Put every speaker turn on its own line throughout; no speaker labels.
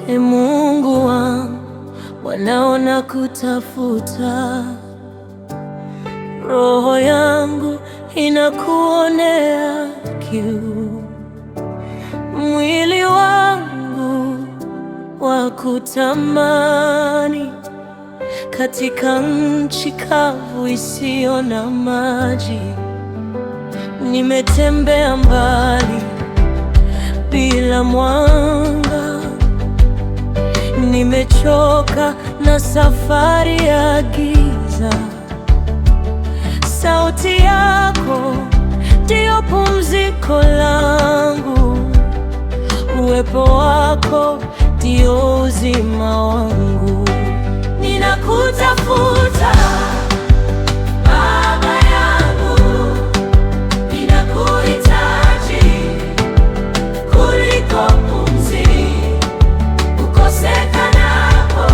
Ee Mungu wangu, mwanao nakutafuta, roho yangu inakuonea kiu, mwili wangu wakutamani katika nchi kavu isiyo na maji. Nimetembea mbali bila mwanga, nimechoka na safari ya giza. Sauti yako ndiyo pumziko langu, uwepo wako ndiyo uzima wangu. Ninakutafuta Baba yangu, ninakuhitaji kuliko pumzi ukosekanapo.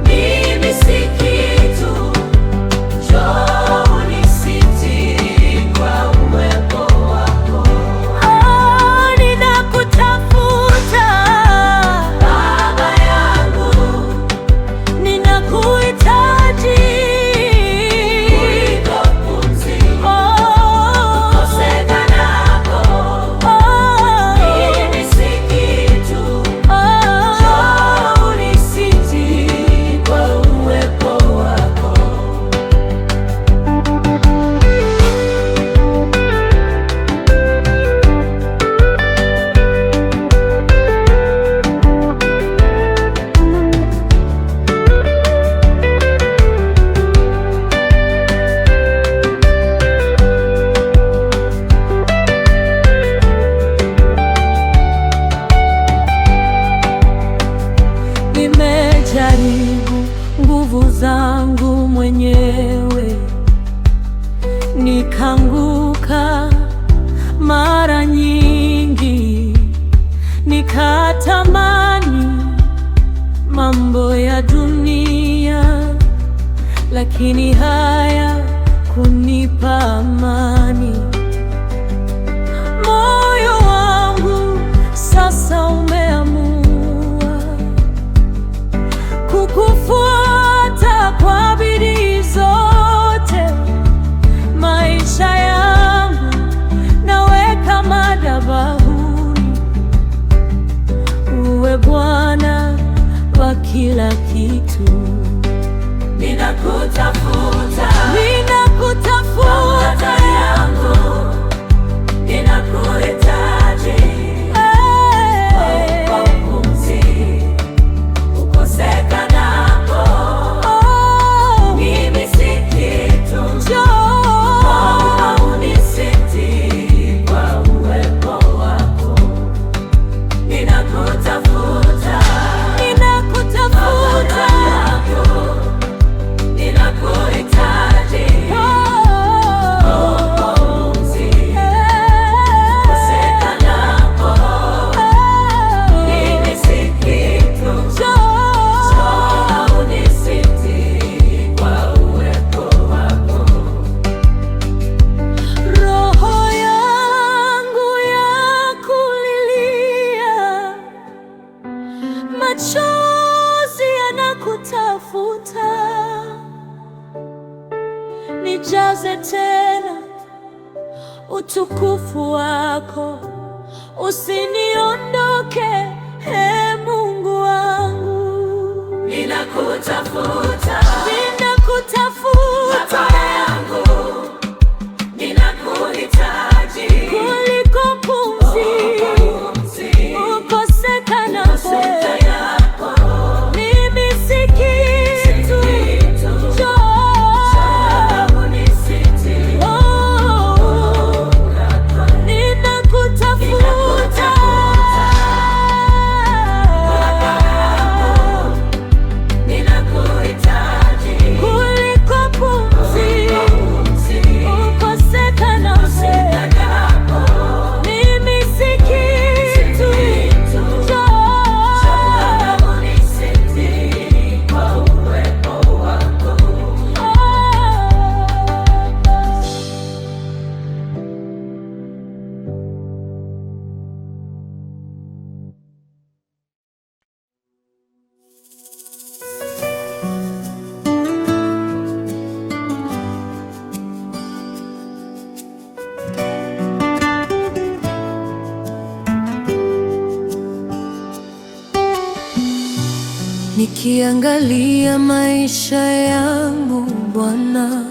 Mimi si kitu, njoo unisitiri kwa uwepo wako. Ninakutafuta Baba yangu, ninakuhitaji kuliko pumzi ukosekanapo. Mimi si kitu, njoo unisitiri kwa uwepo wako. Nimejaribu nguvu zangu mwenyewe, nikaanguka mara nyingi, nikatamani mambo ya dunia, lakini haya kunipa amani. Moyo wangu sasa umeamua kukufuata kwa bidii zote. Maisha yangu naweka madhabahuni, uwe Bwana wa kila kitu. Ninakutafuta, ninakutafuta Baba yangu, ninakuhitaji kwa pumzi ukosekanapo. Mimi si kitu, njoo unisitiri kwa uwepo wako. Ninakutafuta, ninakutafuta ninakuhitaji pumzi ukosekanapo. Mimi si kitu, njoo unisitiri kwa uwepo wako. Roho yangu yakulilia, machozi yanakutafuta. Nijaze tena utukufu wako, usiniondoke, Ee Mungu wangu. Ninakutafuta, ninakutafuta Baba yangu, ninakuhitaji kuliko pumzi ukosekanapo. Mimi si kitu, njoo unisitiri. Ninakutafuta Baba yangu, ninakuhitaji Nikiangalia maisha yangu Bwana,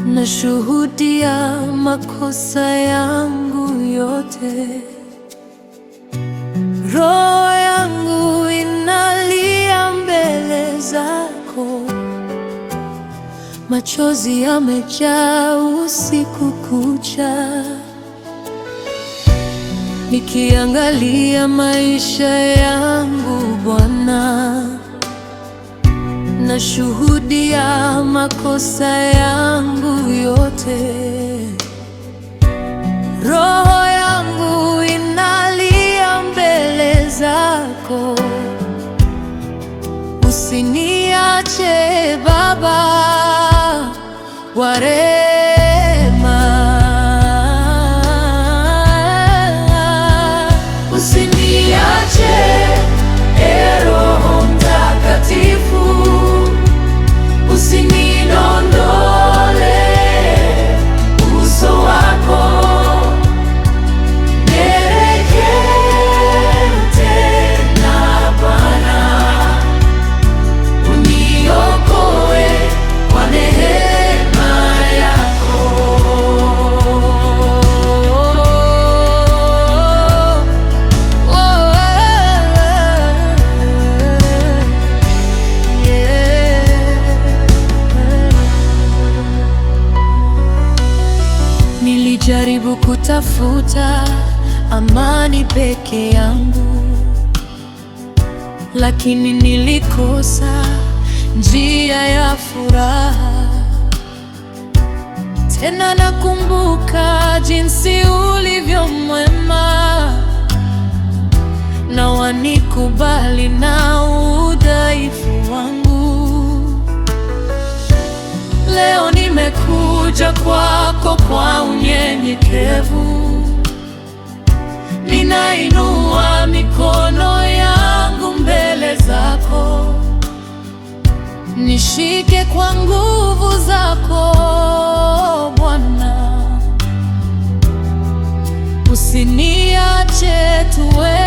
nashuhudia makosa yangu yote. Roho yangu inalia mbele zako, machozi yamejaa usiku kucha. Nikiangalia maisha yangu Bwana, nashuhudia makosa yangu yote. Roho yangu inalia mbele zako, usiniache Baba wa rehema. Usiniache, Ee Roho Mtakatifu, usinidondole uso wako. Nirejee tena Bwana, uniokoe kwa neema yako. Nilijaribu kutafuta amani peke yangu, lakini nilikosa njia ya furaha. Tena nakumbuka jinsi ulivyo mwema, na wanikubali na udhaifu wangu. Leo nimekuja kwako kwa unyenyekevu, ninainua mikono yangu mbele zako. Nishike kwa nguvu zako Bwana, usiniache, tuwe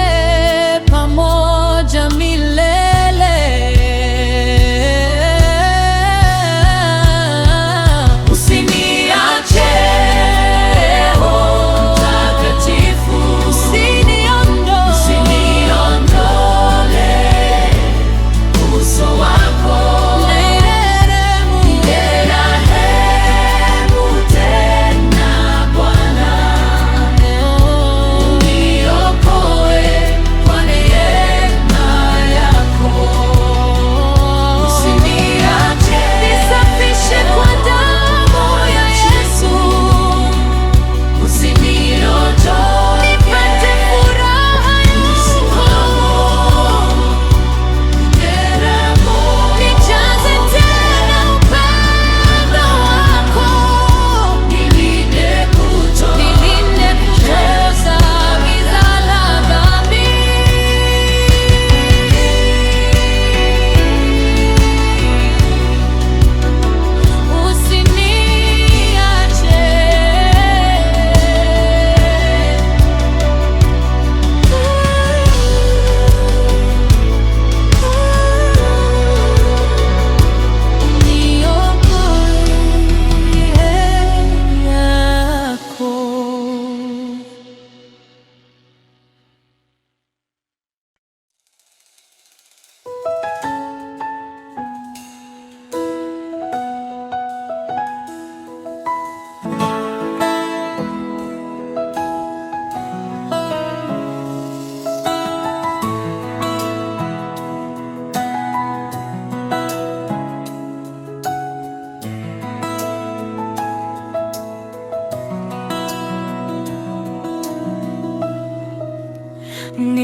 pamoja milele.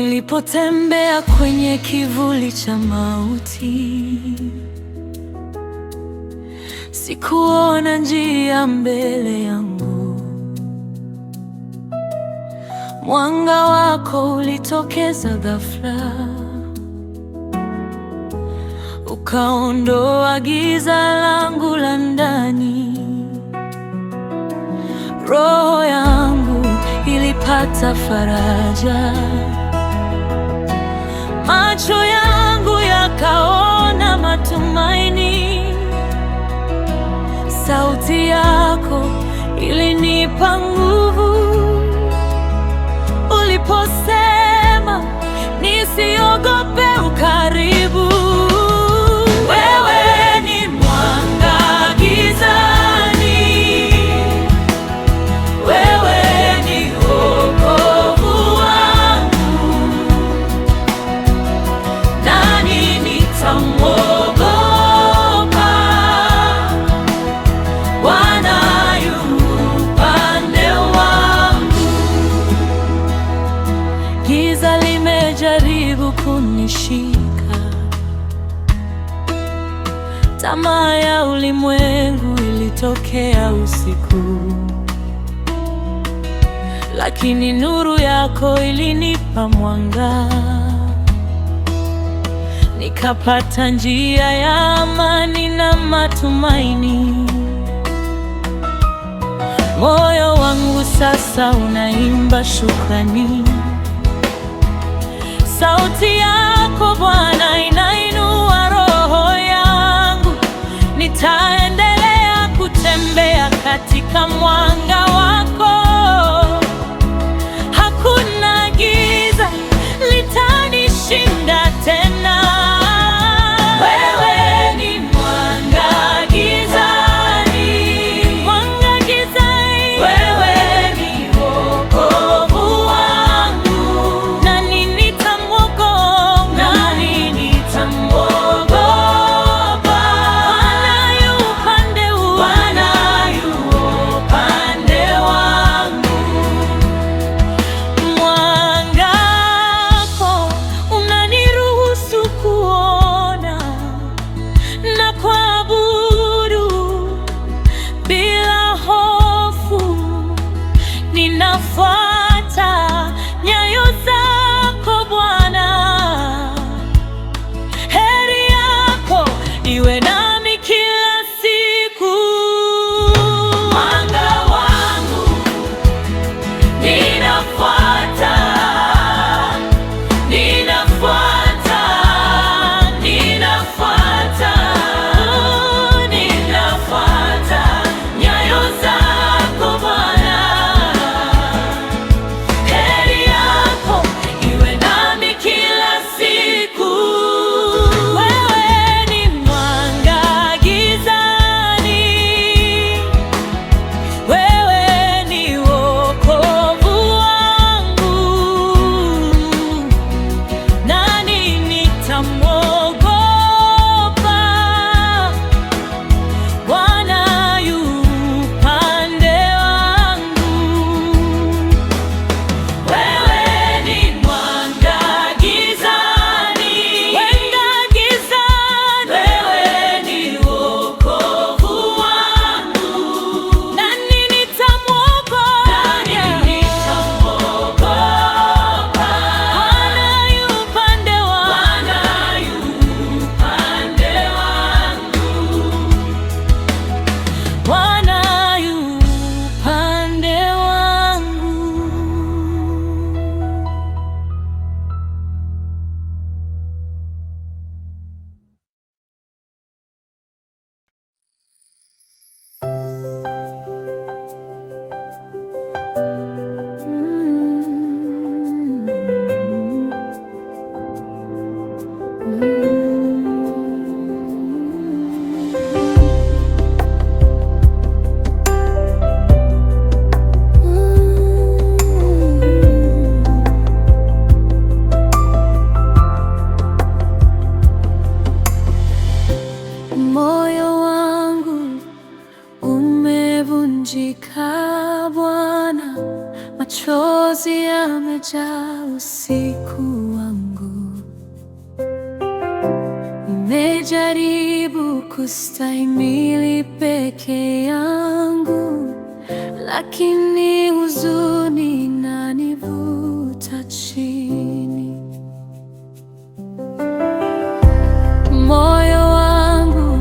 Nilipotembea kwenye kivuli cha mauti, sikuona njia mbele yangu. Mwanga wako ulitokeza ghafla, ukaondoa giza langu la ndani. Roho yangu ilipata faraja, macho yangu Tamaa ya ulimwengu ilitokea usiku, lakini nuru yako ilinipa mwanga. Nikapata njia ya amani na matumaini. Moyo wangu sasa unaimba shukrani. Sauti yako Bwana inainua roho yangu. Nitaendelea kutembea katika mwanga wako. Hakuna giza litanishinda tena. Wewe ni mwanga gizani, mwanga gizani. Wewe ni wokovu wangu. Nani nitamwogopa? Nani nitamwogopa? Bwana yu upande wangu. Bwana yu upande wangu. Mwanga wako unaniruhusu kuona na kuabudu bila hofu. Ninafuata nyayo zako Bwana. Heri yako iwe nami kila siku. Mwanga wangu ninafuata, ninafuata, ninafuata, ninafuata nyayo zako Bwana. Heri yako iwe nami kila siku. Wewe ni mwanga gizani, wewe ni wokovu wangu. Nani nitamwogopa? Bwana yu upande wangu. Wewe ni mwanga gizani, mwanga gizani. Wewe ni wokovu wangu. Nani nitamwogopa? Nani nitamwogopa? Bwana yu upande wangu. Bwana yu upande wangu. Bwana yu upande wangu. Moyo wangu umevunjika Bwana, machozi yamejaa usiku wangu. Nimejaribu kustahimili peke yangu, lakini huzuni inanivuta chini. Moyo wangu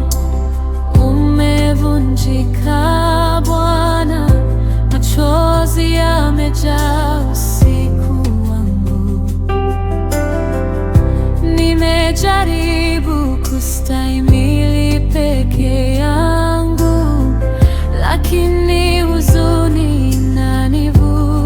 umevunjika Bwana, machozi yamejaa usiku wangu. Nimejaribu kustahimili peke yangu, lakini huzuni inanivuta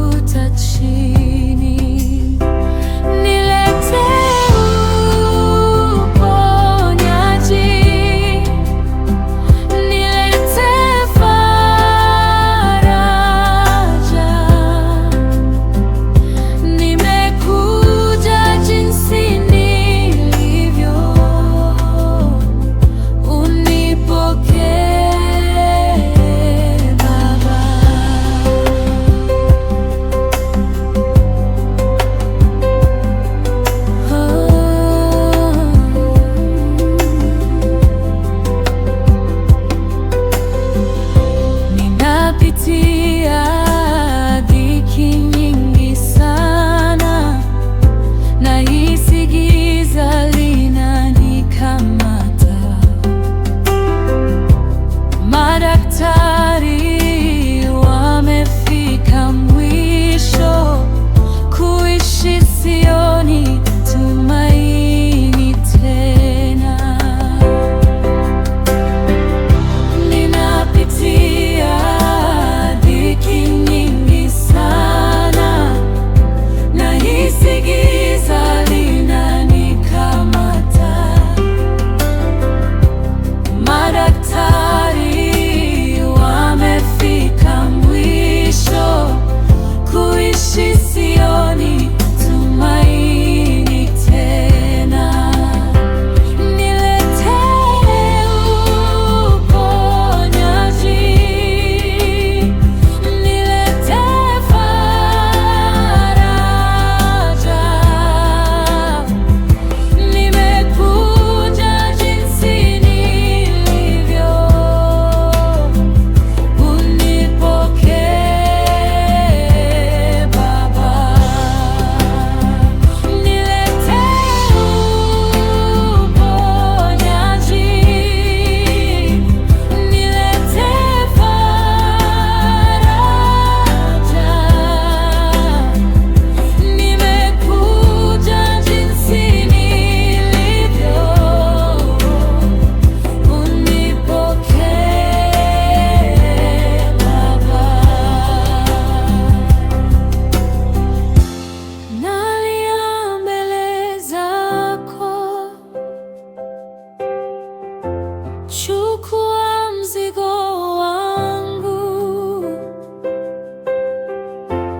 chukua mzigo wangu,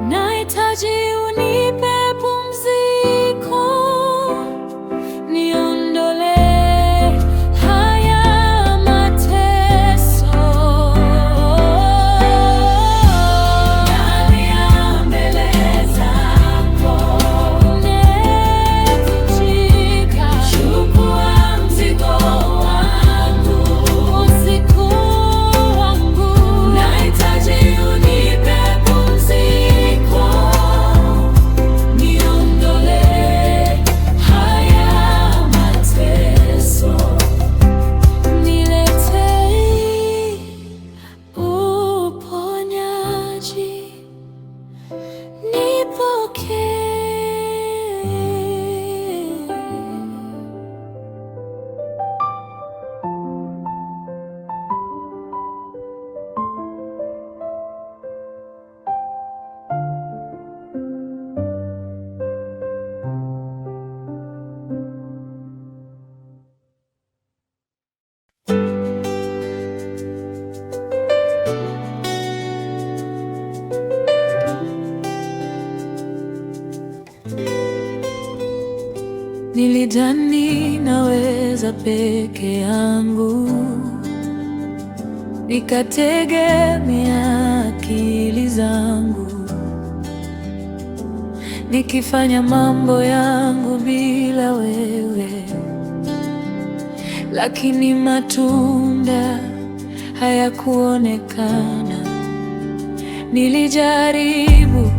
nahitaji unipe pumziko, niondolee haya mateso. Nalia mbele zako, nimevunjika, chukua mzigo wangu, usiku wangu, nahitaji unipe pumziko, niondolee haya mateso. Niletee uponyaji, nipokee. Nilidhani naweza peke yangu, nikategemea akili zangu, nikifanya mambo yangu bila wewe, lakini matunda hayakuonekana. Nilijaribu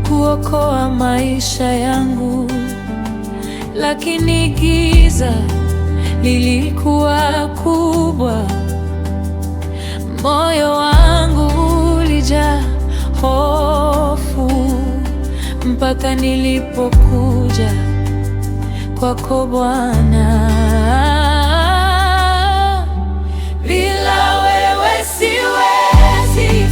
kuokoa maisha yangu, lakini giza lilikuwa kubwa. Moyo wangu ulijaa hofu mpaka nilipokuja kwako Bwana. Bila wewe siwezi,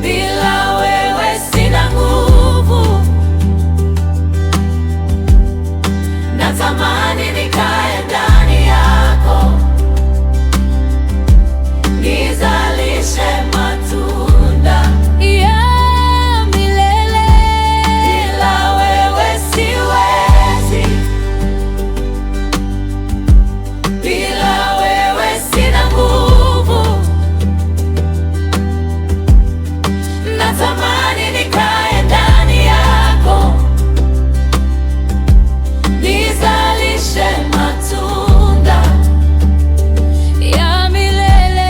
bila wewe sina nguvu. Natamani nikae ndani yako, nizalishe matunda ya milele. Bila wewe siwezi, bila wewe sina nguvu. Natamani nikae ndani yako, nizalishe matunda ya milele.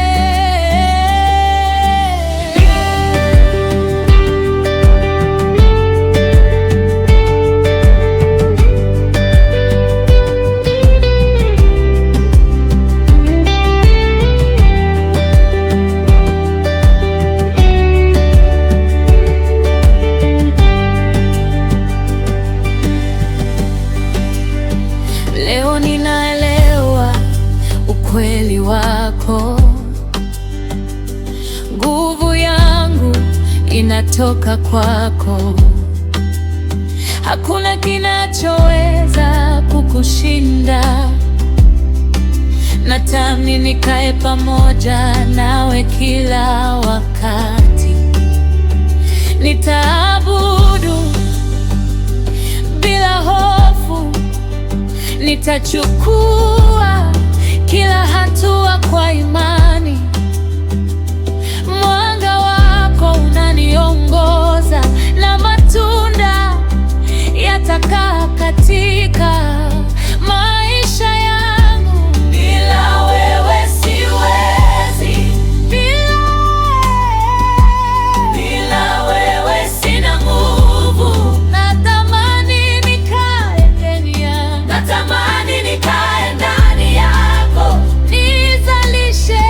Leo ninaelewa ukweli wako, nguvu yangu inatoka kwako. Hakuna kinachoweza kukushinda. Natamani nikae pamoja nawe kila wakati, nitaabudu bila hofu, nitachukua kila hatua kwa imani. Mwanga wako unaniongoza na matunda yatakaa katika maisha yangu. Bila wewe siwezi, bila wewe sina nguvu. Natamani nikae ndani yako, natamani nikae ndani yako, nizalishe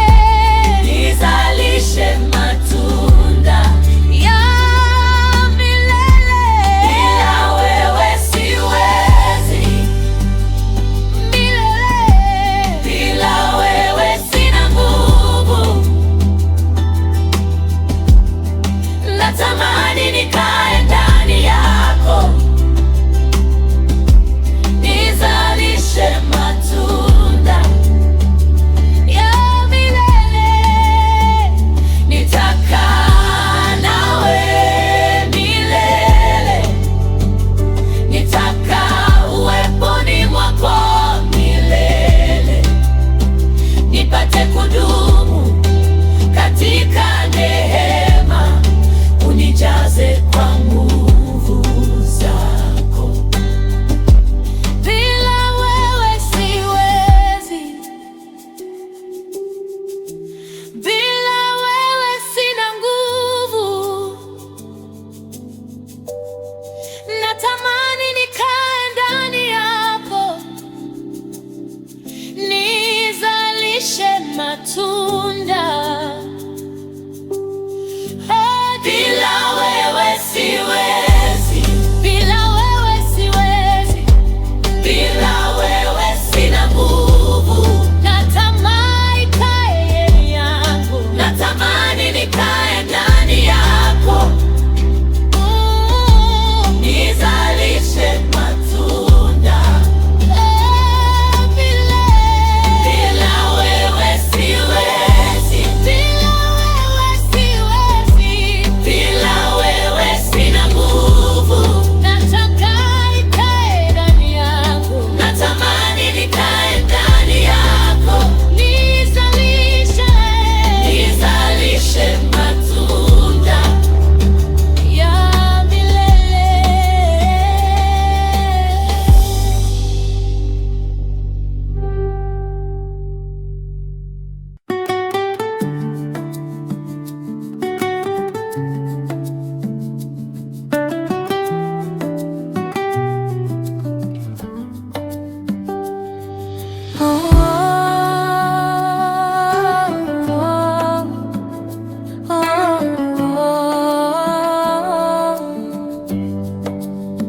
matunda. Bila wewe siwezi, bila wewe siwezi, bila wewe sina nguvu. Natamani ikae yangu, natamani nikae ndani yako, nizalishe matunda. Bila wewe siwezi, bila wewe siwezi, bila wewe sina nguvu. Nataka ikae ndani yangu, natamani nikae ndani yako, nizalishe matunda ya milele.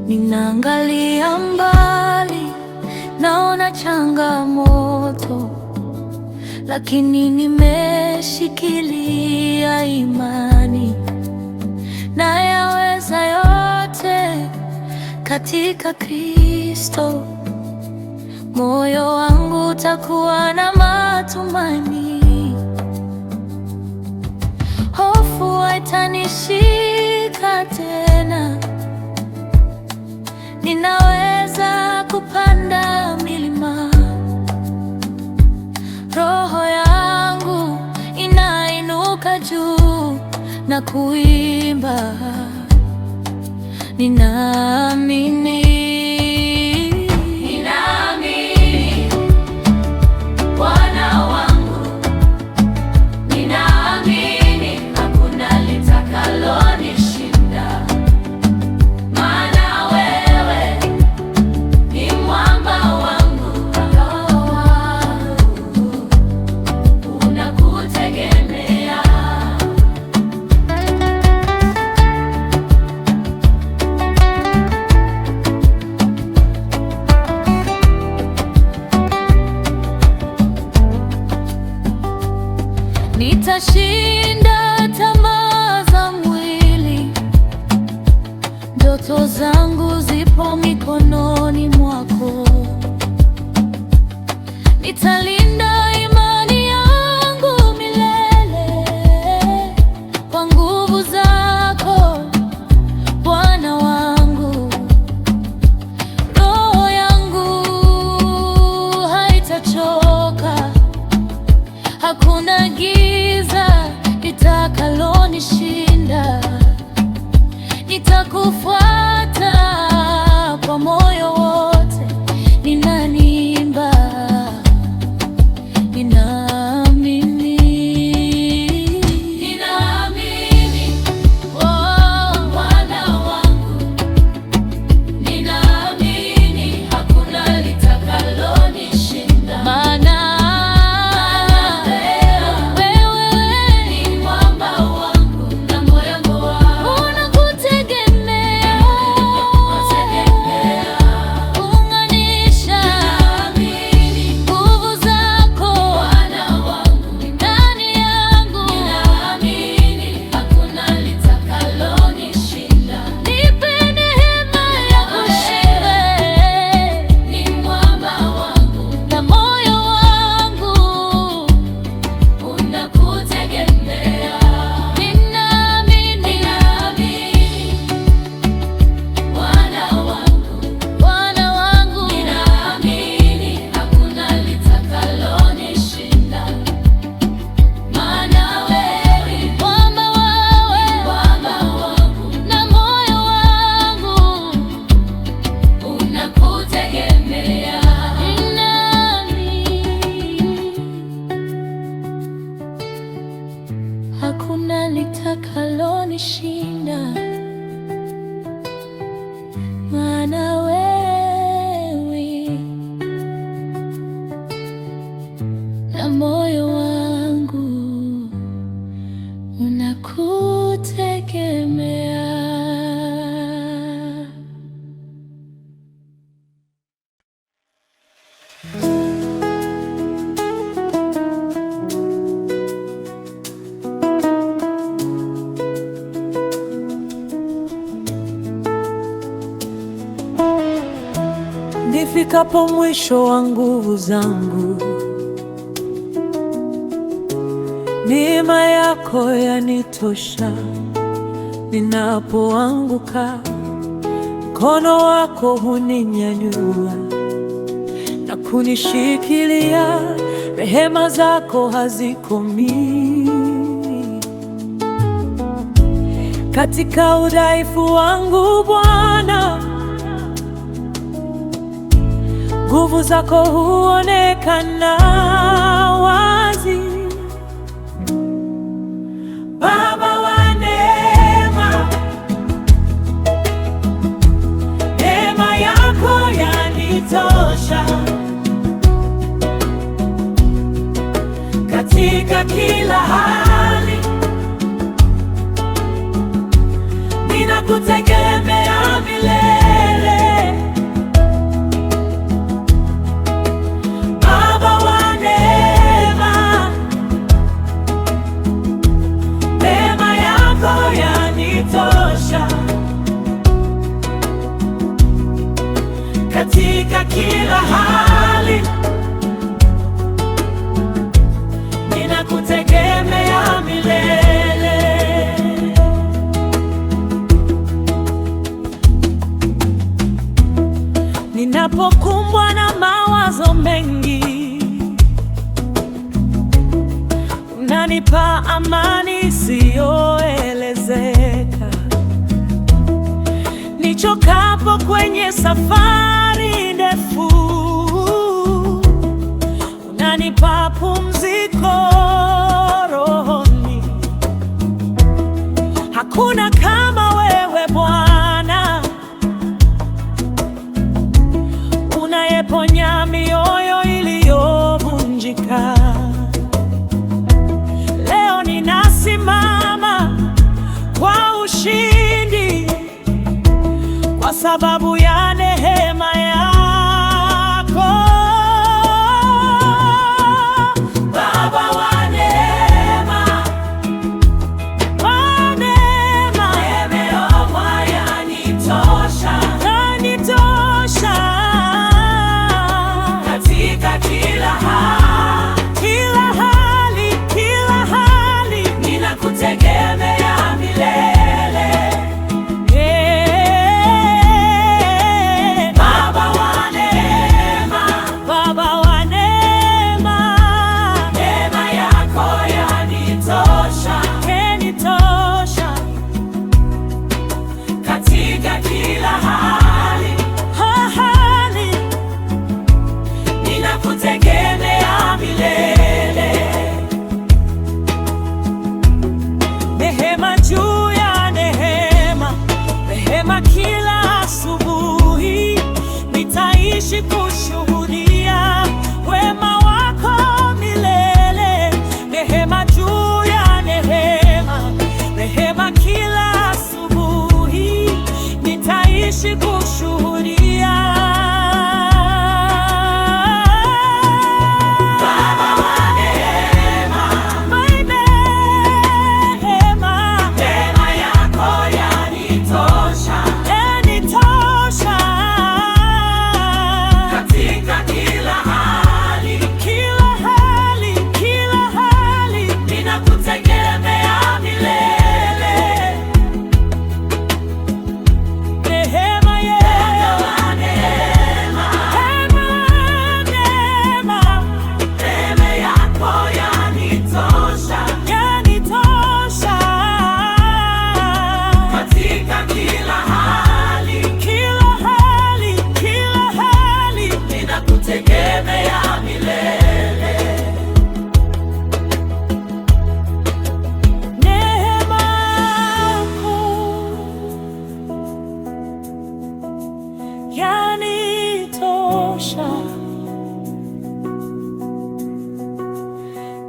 Ninaangalia mbali, naona changamoto, lakini nimeshikilia imani. Nayaweza yote katika Kristo. Moyo wangu utakuwa na matumaini, hofu haitanishika tena. Ninaweza kupanda milima, roho yangu inainuka juu na kuimba. Ninaamini, ninaamini Bwana wangu, ninaamini hakuna litakalonishinda. Maana wewe ni mwamba wangu, ngao wangu, unakutegemea. Nitashinda tamaa za mwili, ndoto zangu zipo mikononi mwako. Nitalinda imani yangu milele kwa nguvu zako, Bwana wangu. Roho yangu haitachoka, hakuna giza litakalonishinda. Nitakufuata kwa moyo wote, ninaniimba, ninaamini, ninaamini, oh Bwana wangu, ninaamini hakuna litakalonishinda. Maana hakuna litakalonishinda, maana wewe na moyo wangu ninakutegemea. Nifikapo mwisho wa nguvu zangu, neema yako yanitosha. Ninapoanguka, mkono wako huninyanyua na kunishikilia. Rehema zako hazikomi. Katika udhaifu wangu Bwana, nguvu zako huonekana wazi. Baba wa neema, neema yako yanitosha. Katika kila hali ninakutegemea milele. Baba wa neema, neema yako yanitosha. Katika kila hali ninakutegemea milele. Ninapokumbwa na mawazo mengi, unanipa amani isiyoelezeka. Nichokapo kwenye safari ndefu, unanipa pumziko rohoni. Hakuna kama wewe Bwana, unayeponya mioyo iliyovunjika. Leo ninasimama kwa ushindi kwa sababu ya neema yako. Baba wa neema, wa neema, neema yanitosha, yanitosha. Katika kila hali ninakutegemea milele. Baba wa neema, Baba wa neema, neema yako yanitosha, yanitosha. Katika kila hali ninakutegemea milele. Neema juu ya neema, rehema kila asubuhi. Nitaishi kushuhudia wema wako milele. Neema juu ya neema, rehema kila asubuhi. Nitaishi kushuhudia.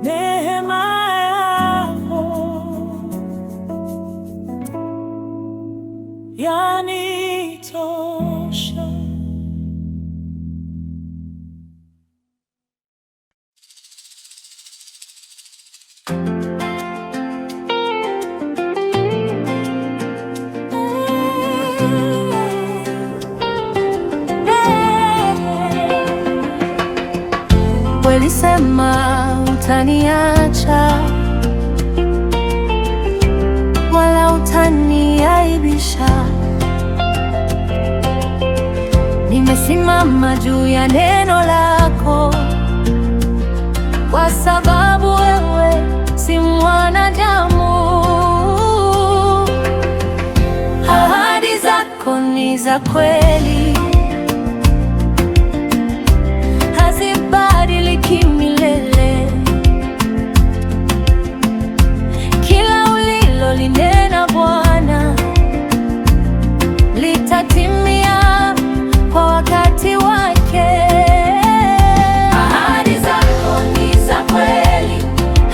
Neema yako
Ulisema utaniacha wala utaniaibisha. Nimesimama juu ya neno lako, kwa sababu wewe si mwanadamu. Ahadi zako ni za kweli, hazibadiliki milele. Kila ulilolinena Bwana litatimia kwa wakati wake. Ahadi zako ni za kweli,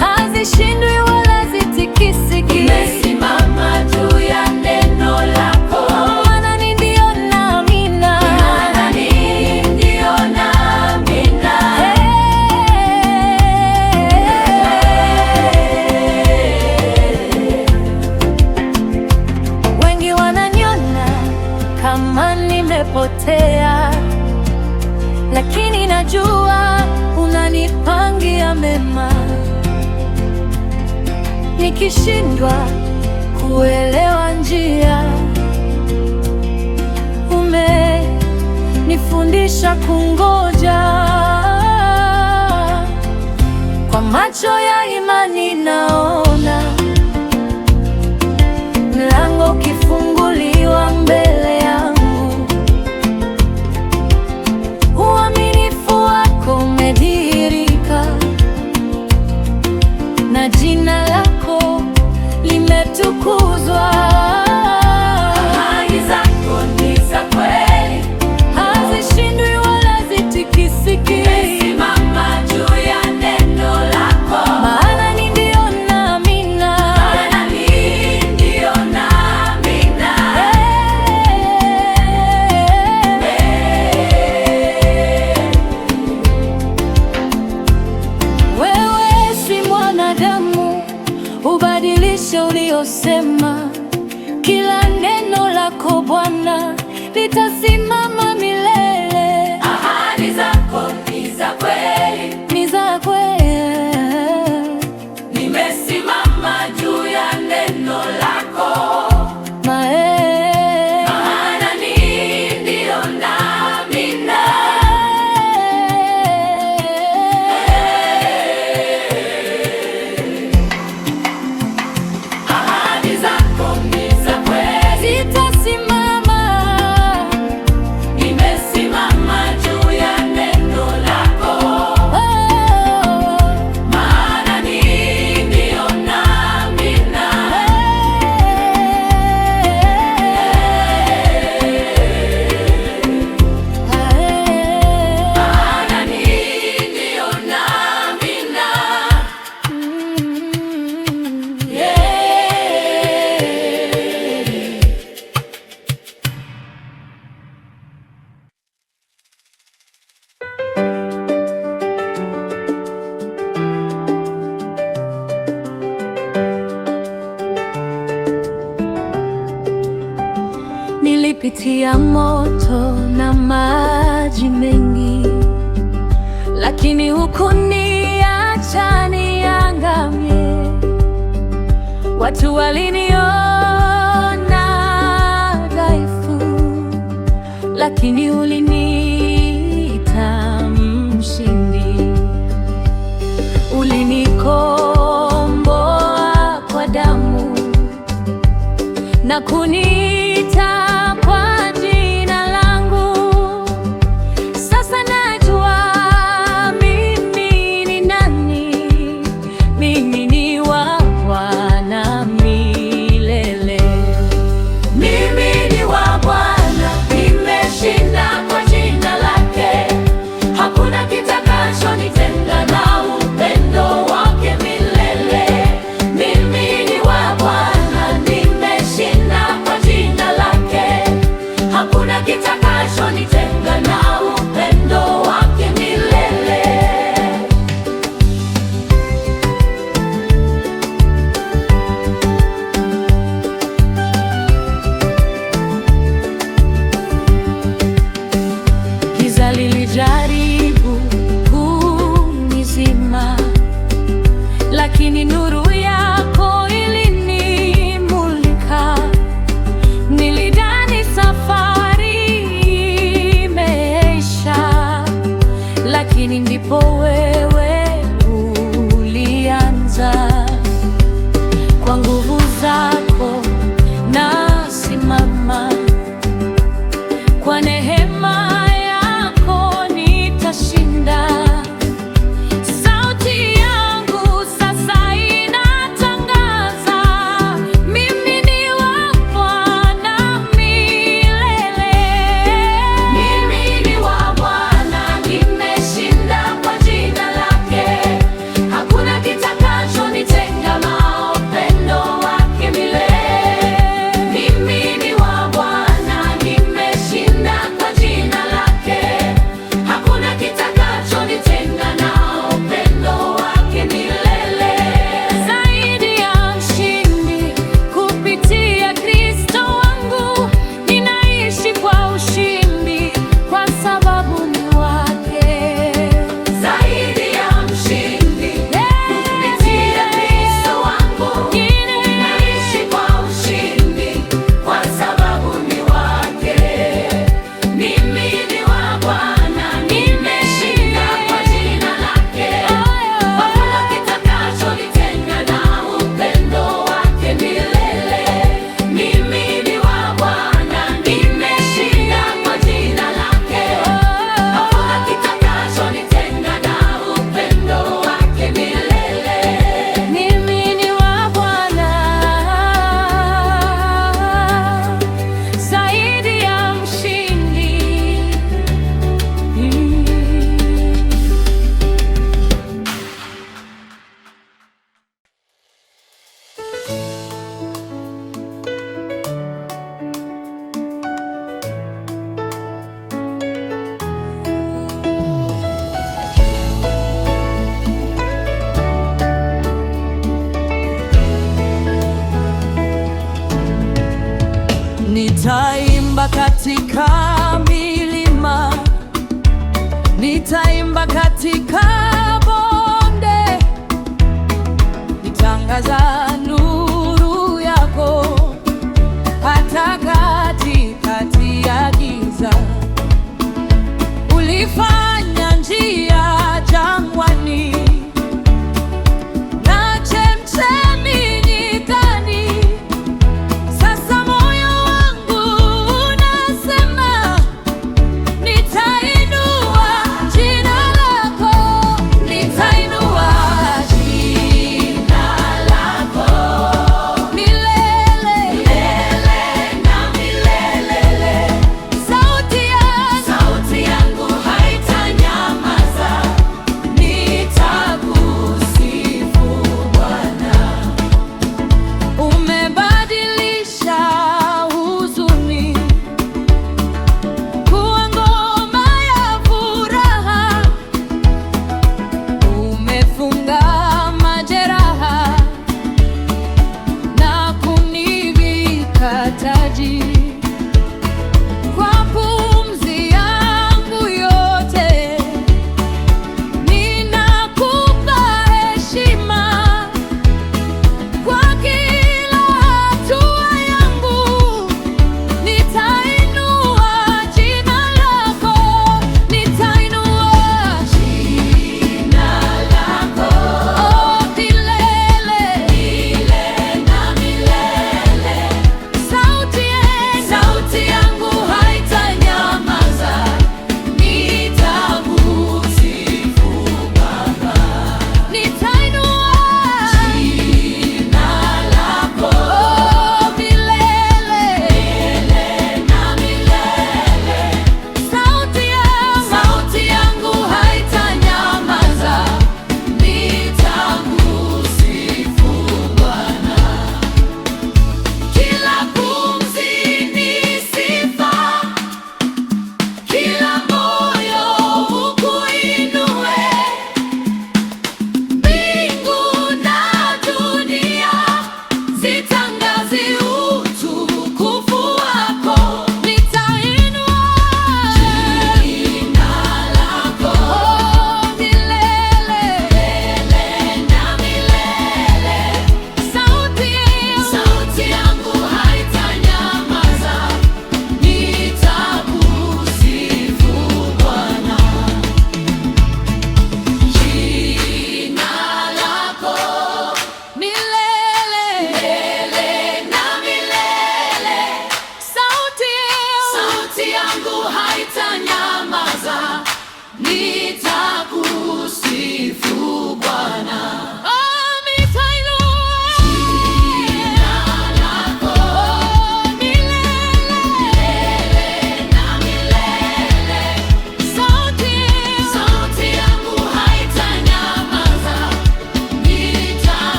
hazishindwi wala zitikisiki. Nimesimama juu ya neno lako, maana ni ndio na amina. Maana ni ndio na amina. Wengi wananiona kama nimepotea, lakini najua unanipangia mema. Nikishindwa kuelewa njia, umenifundisha kungoja. Kwa macho ya imani naona mlango ukifunguliwa mbele yangu. Uaminifu wako umedhihirika, na jina lako limetukuzwa. Ahadi zako ni za kweli, hazishindwi wala zitikisiki. Nimesimama juu ya neno lako, maana ni ndio na amina. Maana ni ndio na amina. Wewe si mwanadamu ubadilishe uliosema. Kila neno lako Bwana litasimama milele. Ahadi zako ni za kweli, ni za kweli. Nimesimama juu ya neno lako, maana ni ndio na amina. Ahadi zako ni za kweli, zitasimama. Nimesimama juu ya neno lako, maana ni ndio na amina. Maana ni ndio na amina. Nilipitia moto na maji mengi, lakini hukuniacha niangamie. Watu waliniona dhaifu, lakini uliniita mshindi. Ulinikomboa kwa damu na kuniita kwa jina langu. Sasa najua mimi ni nani. Mimi ni wa Bwana milele. Mimi ni wa Bwana, nimeshinda kwa jina lake. Hakuna kitakachonitenga na upendo wake milele. Mimi ni wa Bwana, nimeshinda kwa jina lake. duniani ndipo wewe ulianza. Kwa nguvu zako nasimama, kwa neema yako nitashinda. Sauti yangu sasa inatangaza, mimi ni wa Bwana milele. Mimi ni wa Bwana, nimeshinda kwa jina lake.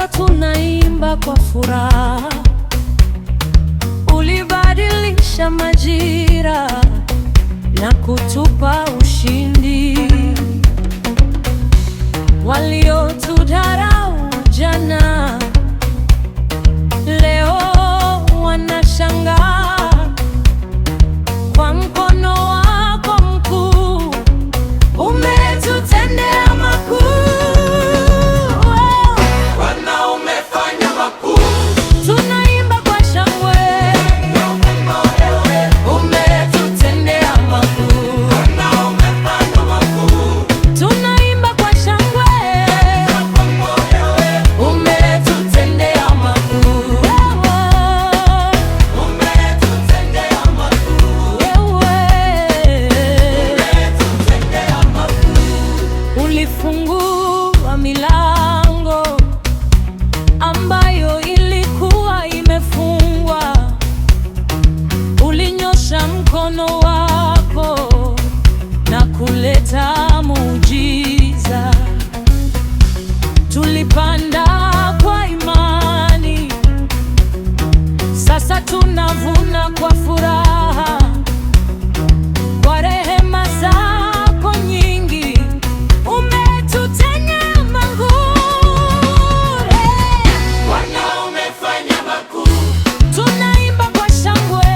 sasa tunaimba kwa furaha. Ulibadilisha majira na kutupa ushindi. Waliotudharau jana leo wanashangaa kwa mkono wako mkuu, umetutendea makuu.
Bwana, umefanya makuu.
Tunaimba kwa shangwe, umetutendea makuu.
Bwana, umefanya makuu.
Tunaimba kwa shangwe, umetutendea makuu.
Umetutendea makuu. Umetutendea makuu.
Ulifungua milango ambayo ilikuwa imefungwa. Ulinyosha mkono wako na kuleta muujiza. Tulipanda kwa imani, sasa tunavuna kwa furaha. Kwa rehema zako nyingi umetutendea makuu.
Bwana, umefanya makuu.
Tunaimba kwa shangwe,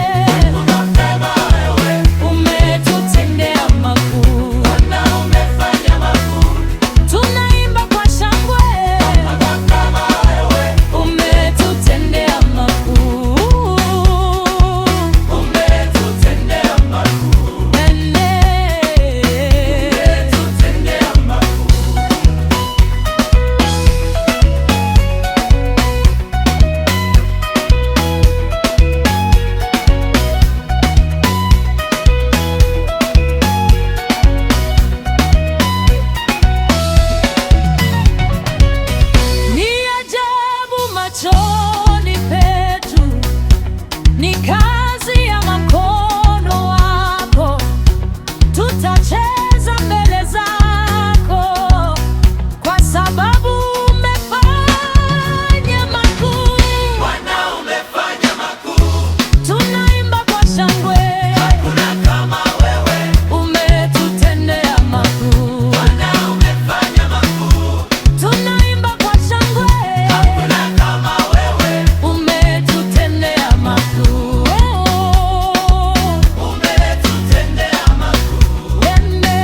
Unasema wewe.
umetutendea makuu.
Bwana, umefanya makuu.
Tunaimba kwa shangwe,
Unasema wewe.
umetutendea makuu.
Umetutendea makuu.
Ene.
Umetutendea makuu.
Ni ajabu machoni petu, ni kazi ya mkono wako. Tutacheza mbele zako kwa sababu umefanya makuu.
Bwana, umefanya makuu.
Tunaimba kwa shangwe,
Hakuna kama wewe.
umetutendea makuu.
Bwana, umefanya makuu.
Tunaimba kwa shangwe,
Hakuna kama wewe.
umetutendea makuu.
Umetutendea makuu.
Ene.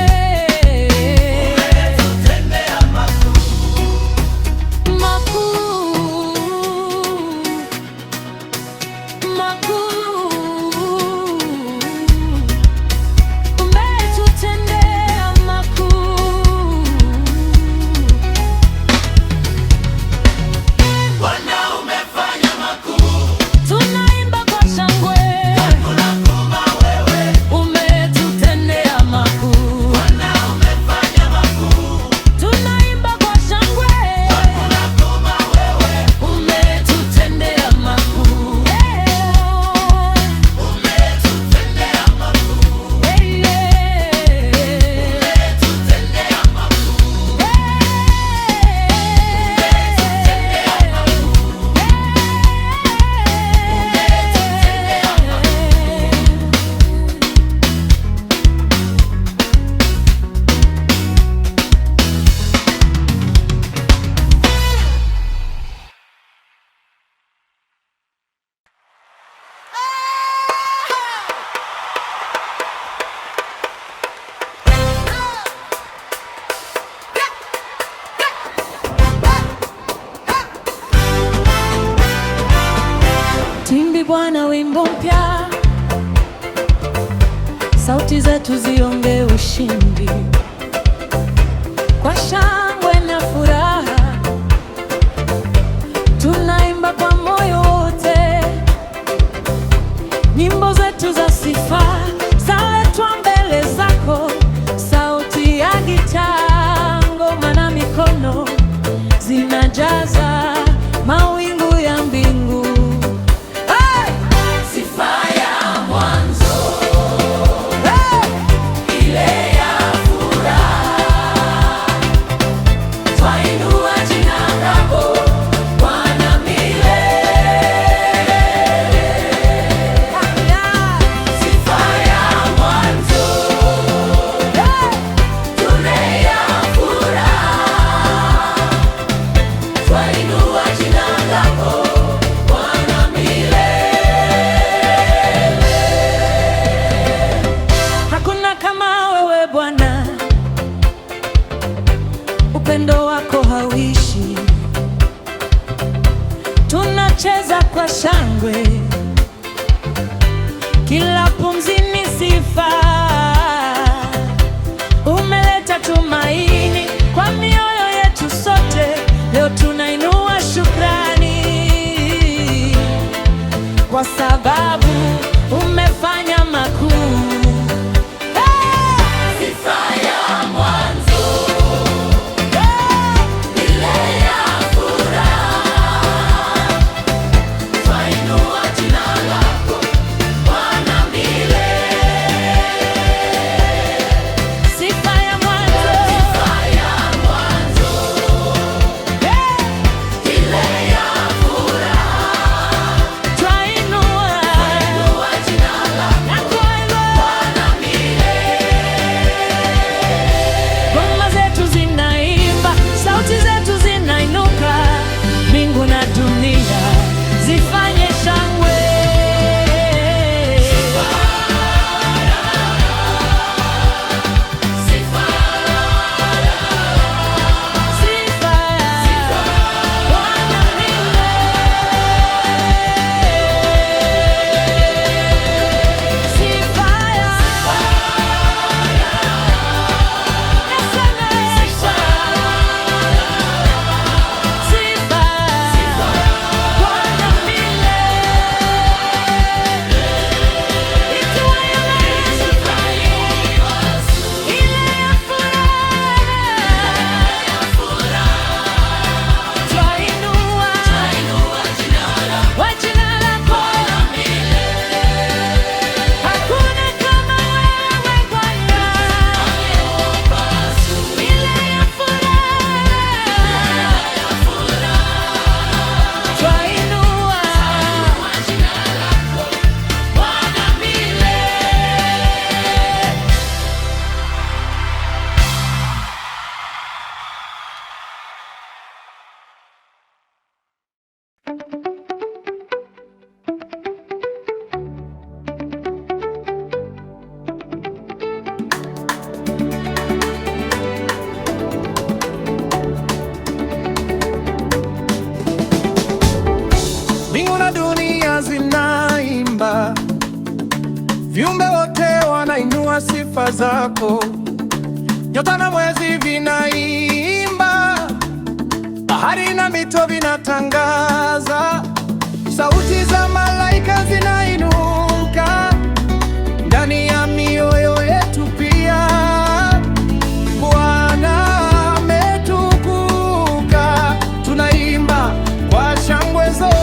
Umetutendea makuu.
Umetutendea makuu.
Bwana, umefanya makuu.
Tunaimba kwa shangwe,
Hakuna kama wewe.
umetutendea makuu.
Bwana, umefanya makuu.
Tunaimba kwa shangwe,
Hakuna kama wewe.
umetutendea makuu.
Umetutendea makuu. Umetutendea makuu.
Timbi Bwana wimbo mpya, sauti zetu ziongee ushindi. Kwa shangwe na furaha tunaimba kwa moyo wote. Nyimbo zetu za sifa zaletwa mbele zako. Sauti ya gitaa, ngoma na mikono zinajaza mawingu ya mbingu. Hey!
Sifa ya mwanzo.
Hey!
Ile ya furaha. Twainua jina lako. kila pumzi ni sifa. Umeleta tumaini kwa mioyo yetu sote, leo tunainua shukrani kwa sababu umefanya makuu.
Mbingu na dunia zinaimba, viumbe wote wanainua sifa zako. Nyota na mwezi vinaimba, bahari na mito vinatangaza. Sauti za malaika zinainuka ndani ya mioyo yetu pia. Bwana ametukuka, tunaimba kwa shangwe zote.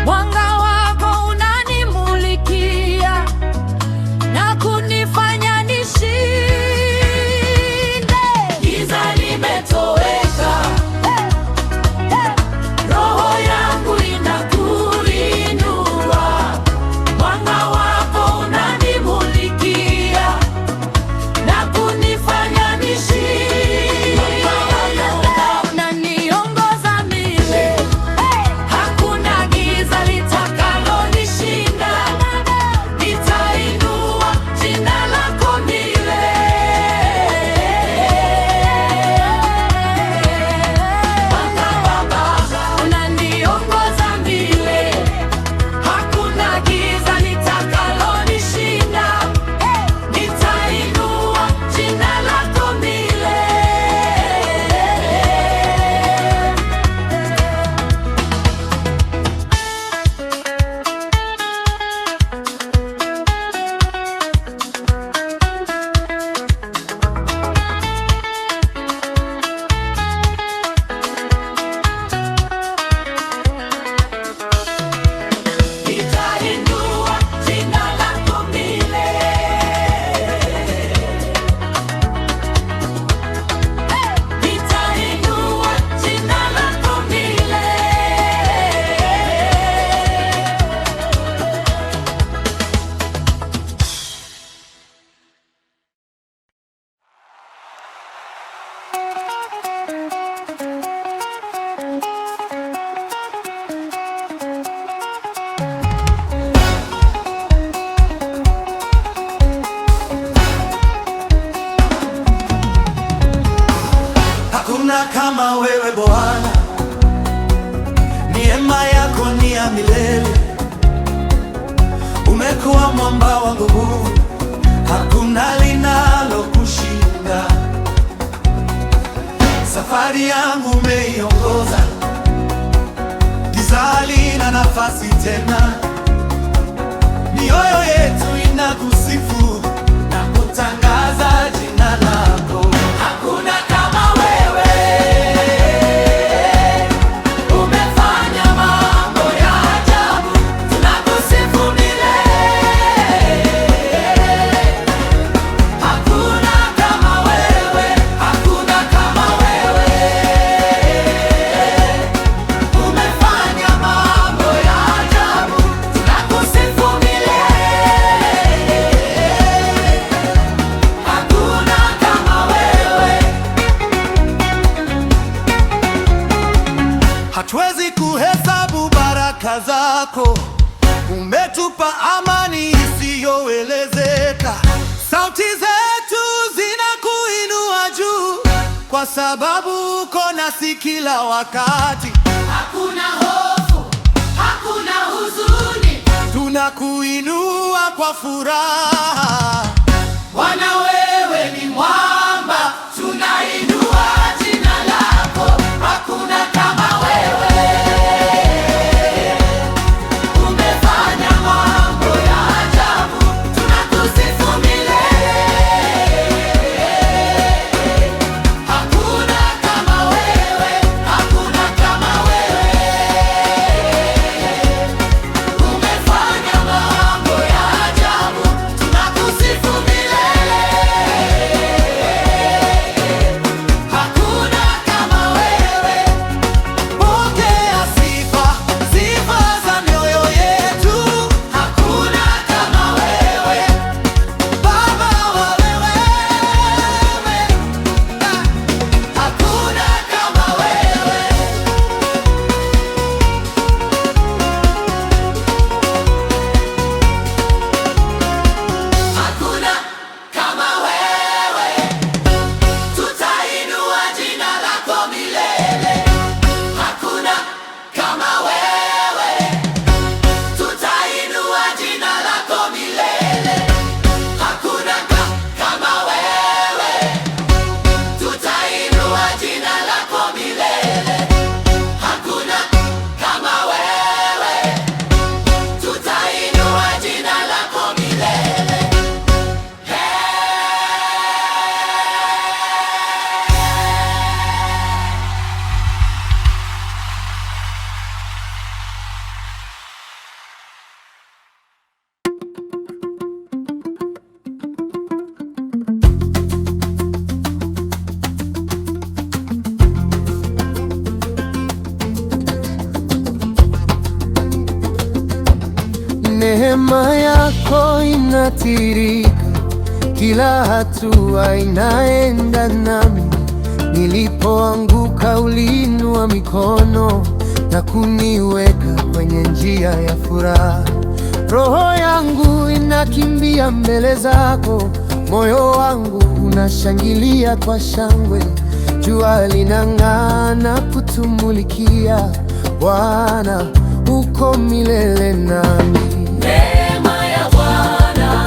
Mwanga wako unanimulikia na kunifanya nishinde.
Giza limetoweka, roho yangu inakuinua. Mwanga wako unanimulikia na kunifanya nishinde.
Unaniongoza milele,
Hakuna giza litakalonishinda. Nitainua jina lako milele. Mwanga wa Baba unaniongoza milele. Hakuna giza litakalonishinda. Nitainua jina lako milele. Nitainua jina lako milele. Nitainua jina lako milele.
Hakuna kama wewe Bwana, neema yako ni ya milele. Umekuwa mwamba wangu huu, hakuna linalokushinda. Safari yangu umeiongoza, giza halina nafasi tena. Mioyo yetu inakusifu na kutangaza jina lako. Hakuna kama wewe, umefanya mambo ya ajabu, tunakusifu milele. Hakuna kama wewe, hakuna kama wewe, umefanya mambo ya ajabu, tunakusifu milele. Hakuna kama wewe. Hatuwezi kuhesabu baraka zako, umetupa amani isiyoelezeka. Sauti zetu zinakuinua juu, kwa sababu uko nasi kila wakati.
Hakuna hofu, hakuna huzuni,
Tunakuinua kwa furaha.
Bwana wewe ni mwamba, tunainua jina lako. Hakuna kama wewe, umefanya mambo ya ajabu, tunakusifu milele. Hakuna kama wewe, hakuna kama wewe, umefanya mambo ya ajabu, tunakusifu milele.
Neema yako inatirika kila hatua inaenda nami. Nilipoanguka uliinua mikono na kuniweka kwenye njia ya furaha. Roho yangu inakimbia mbele zako, moyo wangu unashangilia kwa shangwe. Jua linang'aa na kutumulikia, Bwana uko milele nami.
Neema ya Bwana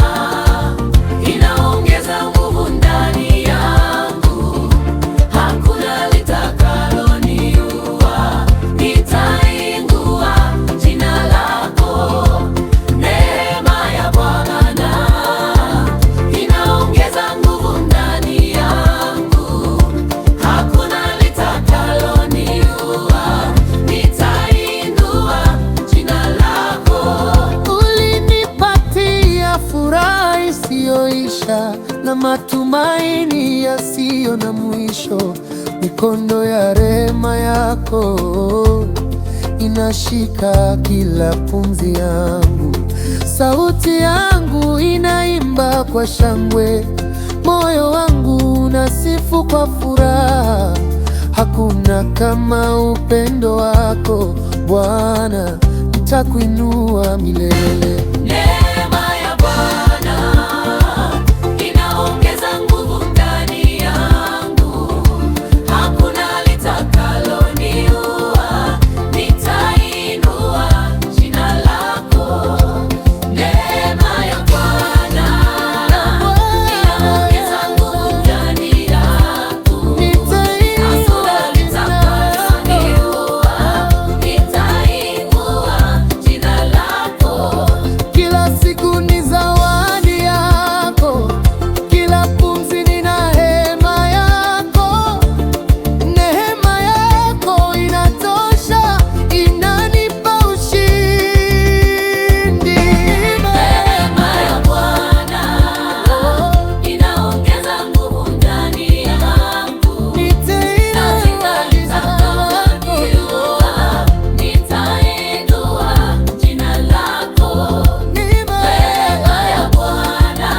inaongeza nguvu ndani yangu, hakuna litakaloniua, nitainua jina lako. Neema ya Bwana inaongeza nguvu ndani yangu, hakuna litakaloniua, nitainua jina lako.
Ulinipatia furaha isiyoisha na matumaini yasiyo na mwisho. Mikono ya rehema yako inashika kila pumzi yangu. Sauti yangu inaimba kwa shangwe, moyo wangu unasifu kwa furaha. Hakuna kama upendo wako Bwana, nitakuinua milele.
Neema ya Bwana inaongeza nguvu ndani yangu, hakuna litakaloniua, nitainua jina lako. Neema ya Bwana inaongeza nguvu ndani yangu, hakuna litakaloniua, nitainua jina lako.
Kila siku ni zawadi yako, kila pumzi ni neema yako. Neema yako inatosha, inanipa ushindi.
Neema ya Bwana inaongeza nguvu ndani yangu, hakuna litakaloniua, nitainua jina lako. Neema ya Bwana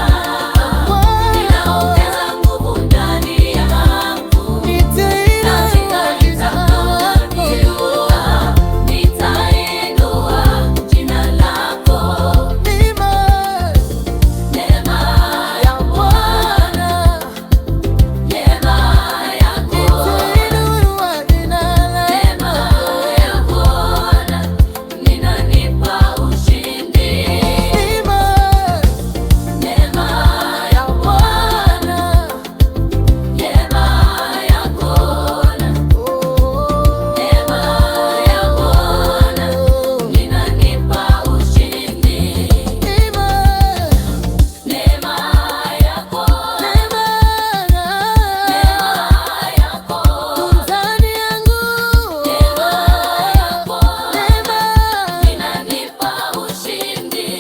inaongeza nguvu ndani yangu, hakuna litakaloniua, nitainua jina lako. Neema ya Bwana, neema yako, neema ya Bwana inanipa ushindi. Neema ya Bwana, neema yako, neema ya Bwana inanipa ushindi. Neema yako, neema yako ndani yangu, neema yako inanipa ushindi.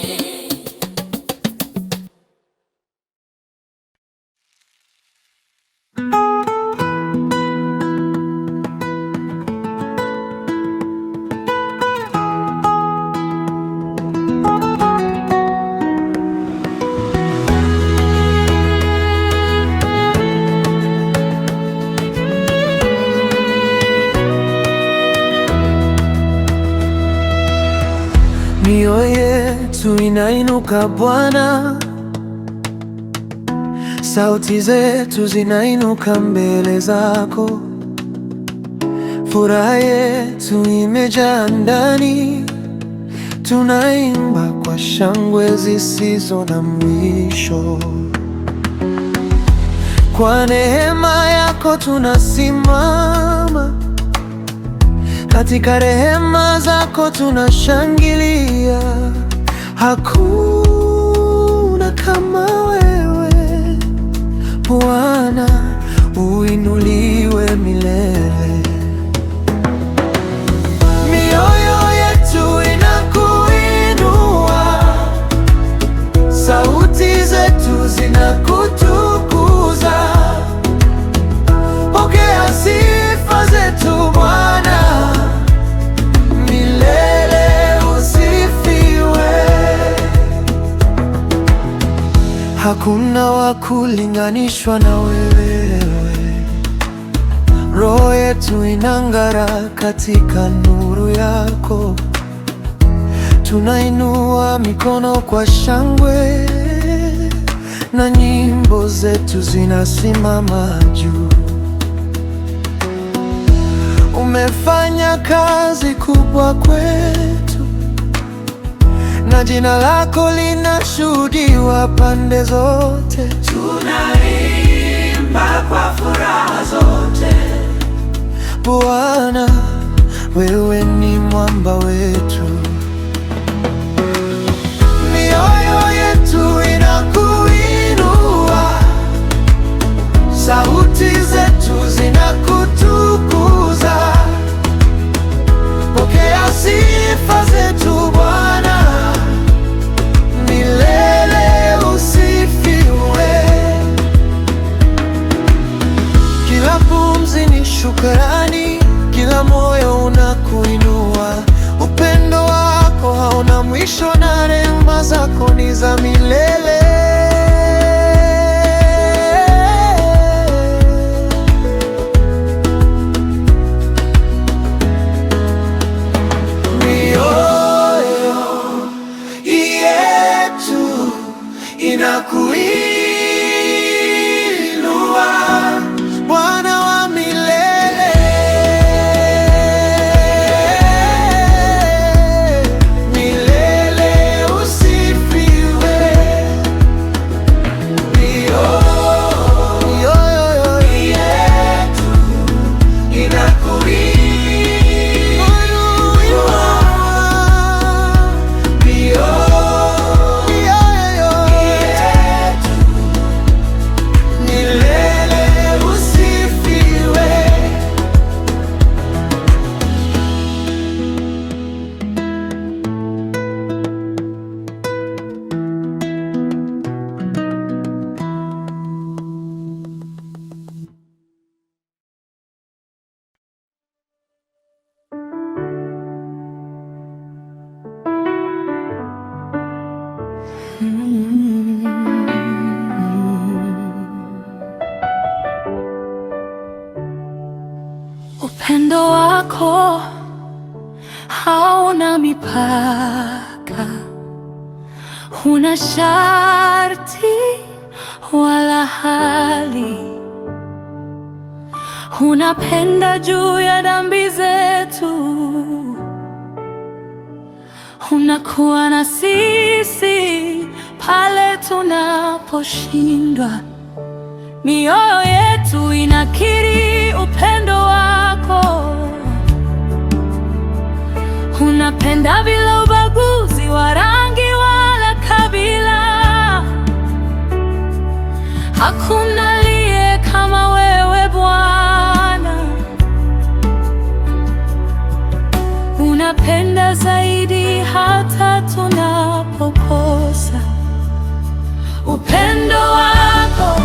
Mioyo yetu inainuka Bwana, sauti zetu zinainuka mbele zako. Furaha yetu imejaa ndani, tunaimba kwa shangwe zisizo na mwisho. Kwa neema yako tunasimama, katika rehema zako tunashangilia. Hakuna kama wewe Bwana, uinuliwe milele. Mioyo yetu inakuinua, sauti zetu zinakutukuza. Pokea sifa zetu Bwana, milele usifiwe. hakuna wa kulinganishwa na wewe. Roho yetu inang'ara katika nuru yako, tunainua mikono kwa shangwe na nyimbo zetu zinasimama juu. Umefanya kazi kubwa kwetu, na jina lako linashuhudiwa pande zote.
Tunaimba kwa furaha zote.
Bwana, wewe ni mwamba wetu, mioyo yetu inakuinua, sauti zetu zinakutukuza. Pokea sifa zetu Bwana, milele usifiwe. Kila pumzi ni shukrani, kila moyo unakuinua. Upendo wako hauna mwisho na rehema zako ni za milele. Inakuinua Bwana wa milele, milele usifiwe. Mioyo yetu inakuinua.
Upendo wako hauna mipaka, huna sharti wala hali. Unapenda juu ya dhambi zetu, unakuwa na sisi pale tunaposhindwa. Mioyo yetu inakiri upendo wako, unapenda bila ubaguzi wa rangi wala kabila. Hakuna aliye kama wewe Bwana, unapenda zaidi hata tunapokosa. Upendo wako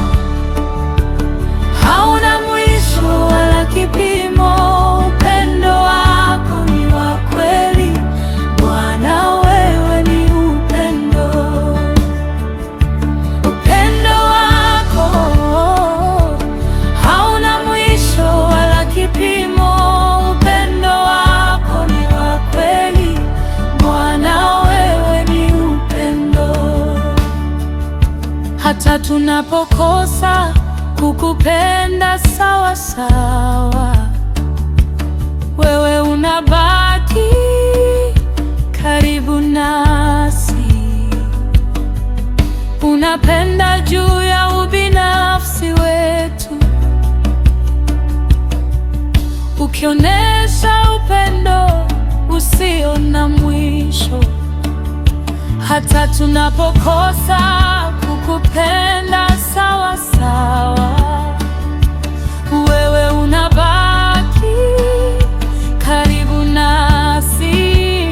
hauna mwisho wala kipimo. Upendo wako ni wa kweli Bwana, wewe ni upendo. Upendo wako hauna mwisho wala kipimo. Upendo wako ni wa kweli Bwana, wewe ni upendo. Hata tunapokosa kukupenda sawa sawa, wewe unabaki karibu nasi. Unapenda juu ya ubinafsi wetu, ukionyesha upendo usio na mwisho. Hata tunapokosa kukupenda sawa sawa, wewe unabaki karibu nasi.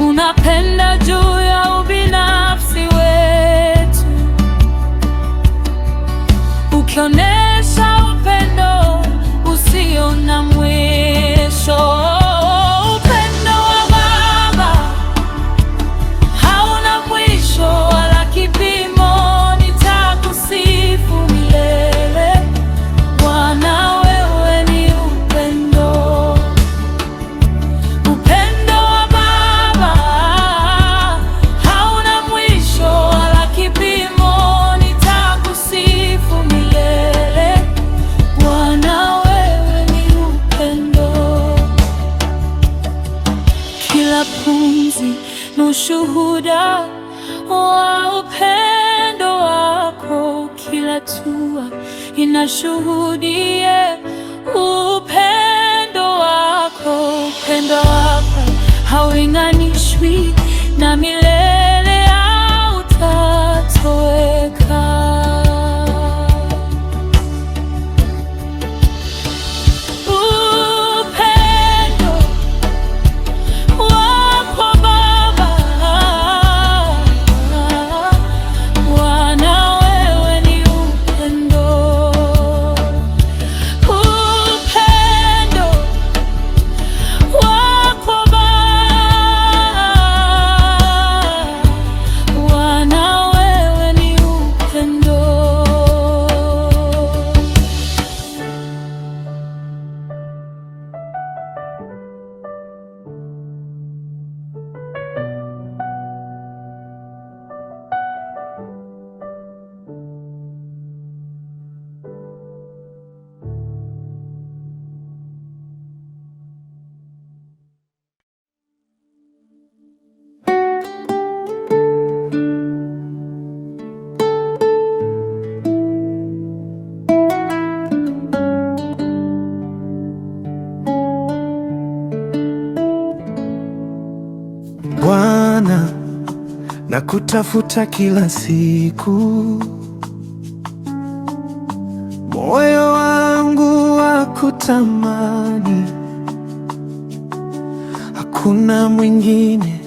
Unapenda juu ya ubinafsi wetu, ukionyesha upendo usio na mwisho. Upendo wa Baba hauna mwisho wala kipimo. pumzi ni ushuhuda wa upendo wako. Kila hatua inashuhudia upendo wako. Upendo wako haulinganishwi na milele, hautatoweka.
Bwana, nakutafuta kila siku, moyo wangu wakutamani. Hakuna mwingine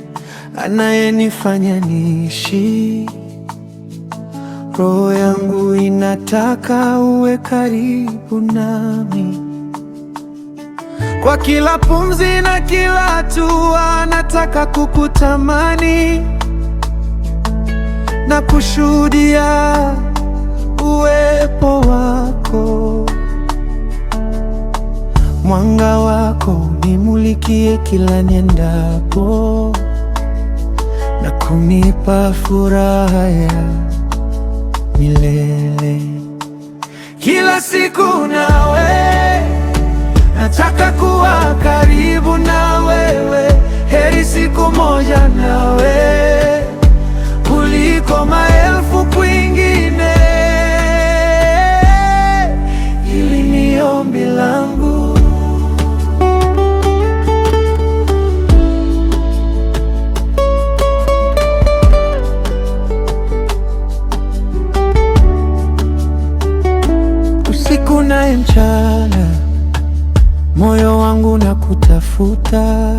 anayenifanya niishi. Roho yangu inataka uwe karibu nami. Kwa kila pumzi na kila hatua nataka kukutamani na kushuhudia uwepo wako. Mwanga wako unimulikie kila niendapo na kunipa furaha ya milele. Kila siku nawe nataka kuwa karibu na wewe. Heri siku moja nawe kuliko maelfu kwingine. Hili ni ombi langu. Usiku na mchana moyo wangu na kutafuta.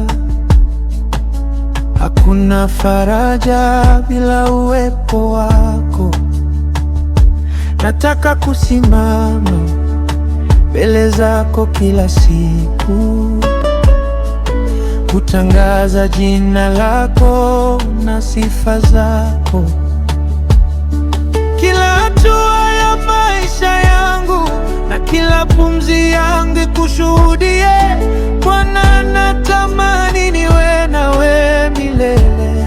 Hakuna faraja bila uwepo wako. Nataka kusimama mbele zako kila siku, kutangaza jina lako na sifa zako. Kila hatua ya maisha yangu na kila pumzi yangu kushuhudie. Bwana, natamani niwe nawe milele.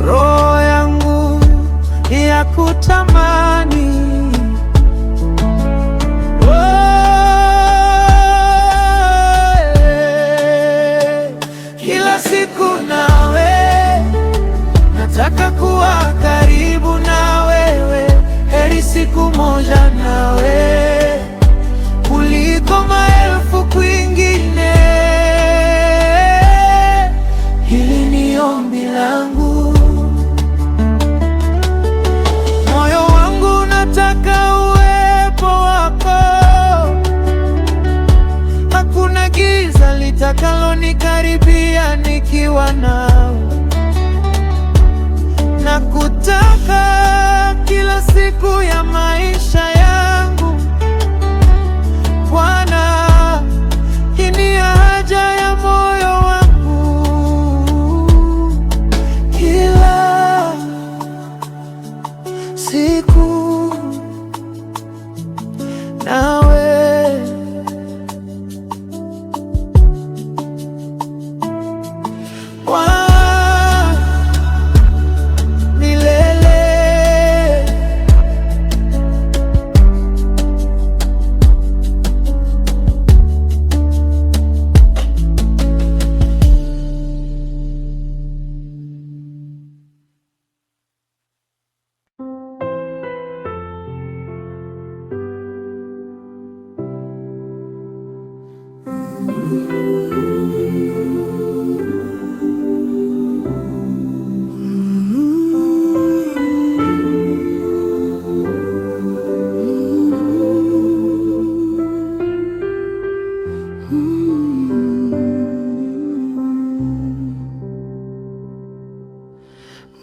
Roho yangu ya kutamani. Kila siku nawe nataka kuwa karibu na wewe. Heri siku moja nawe kuliko maelfu kwingine. Hili ni ombi langu. Moyo wangu nataka uwepo wako. Hakuna giza litakalonikaribia nikiwa nawe. Nakutaka kila siku ya maisha yangu. Bwana, hii ni haja ya moyo wangu. Kila siku nawe.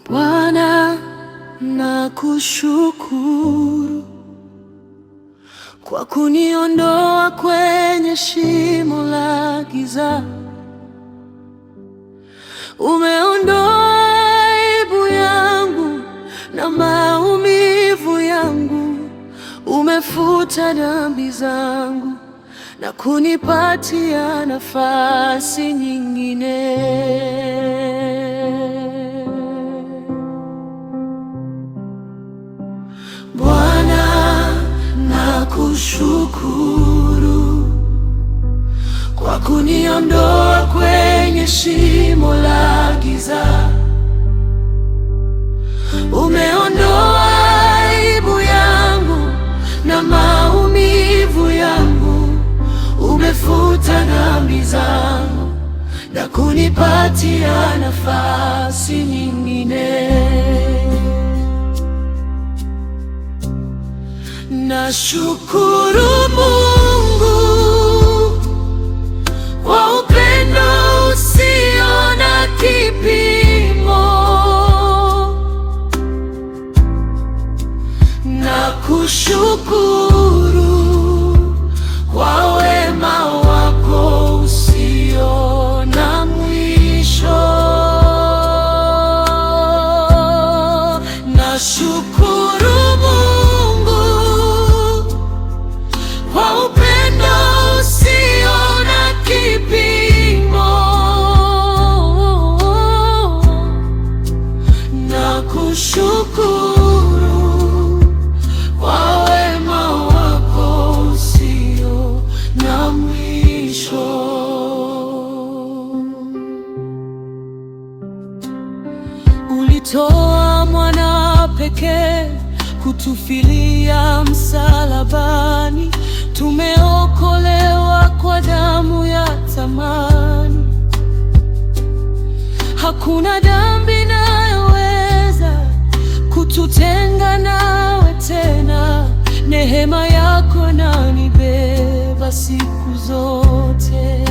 Bwana, nakushukuru kwa kuniondoa kwenye shimo la giza. Umeondoa aibu yangu na maumivu yangu, umefuta dhambi zangu na kunipatia nafasi nyingine. Bwana, nakushukuru kwa kuniondoa kwenye shimo la giza. Umeondoa aibu yangu na maumivu yangu, umefuta dhambi zangu na kunipatia nafasi nyingine. Nashukuru Mungu kwa upendo usio na kipimo. Nakushukuru kwa wema wako usio na mwisho. Nashukuru shukuru kwa wema wako usio na mwisho. Ulitoa mwana pekee kutufilia msalabani, tumeokolewa kwa damu ya thamani. Hakuna dhambi inayoweza kututenga nawe tena, neema yako inanibeba siku zote.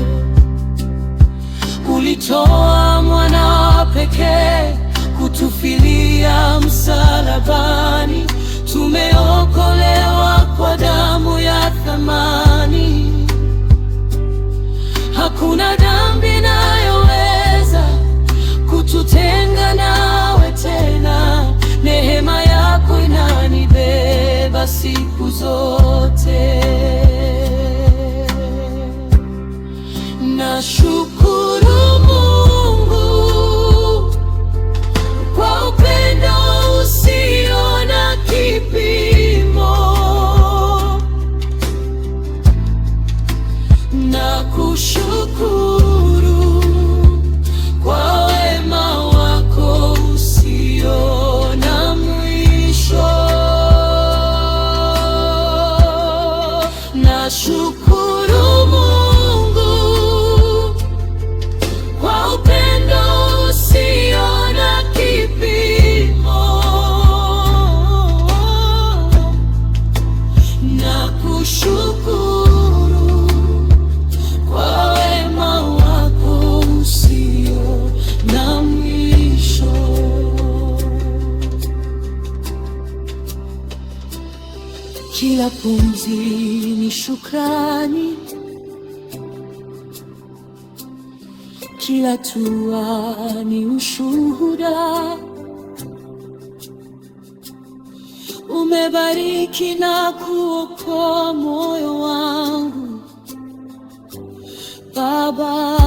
Ulitoa mwana pekee kutufilia msalabani, tumeokolewa kwa damu ya thamani. Hakuna dhambi inayoweza kututenga nawe tena, neema yako inanibeba siku zote. Nashukuru Mungu kwa upendo usio na kipimo. Nakushukuru kwa wema wako usio na mwisho. Nashukuru Mungu kwa upendo usio na kipimo. Nakushukuru kwa wema wako usio na mwisho. Kila pumzi ni shukrani, kila hatua ni ushuhuda. Umebariki na kuokoa moyo wangu Baba.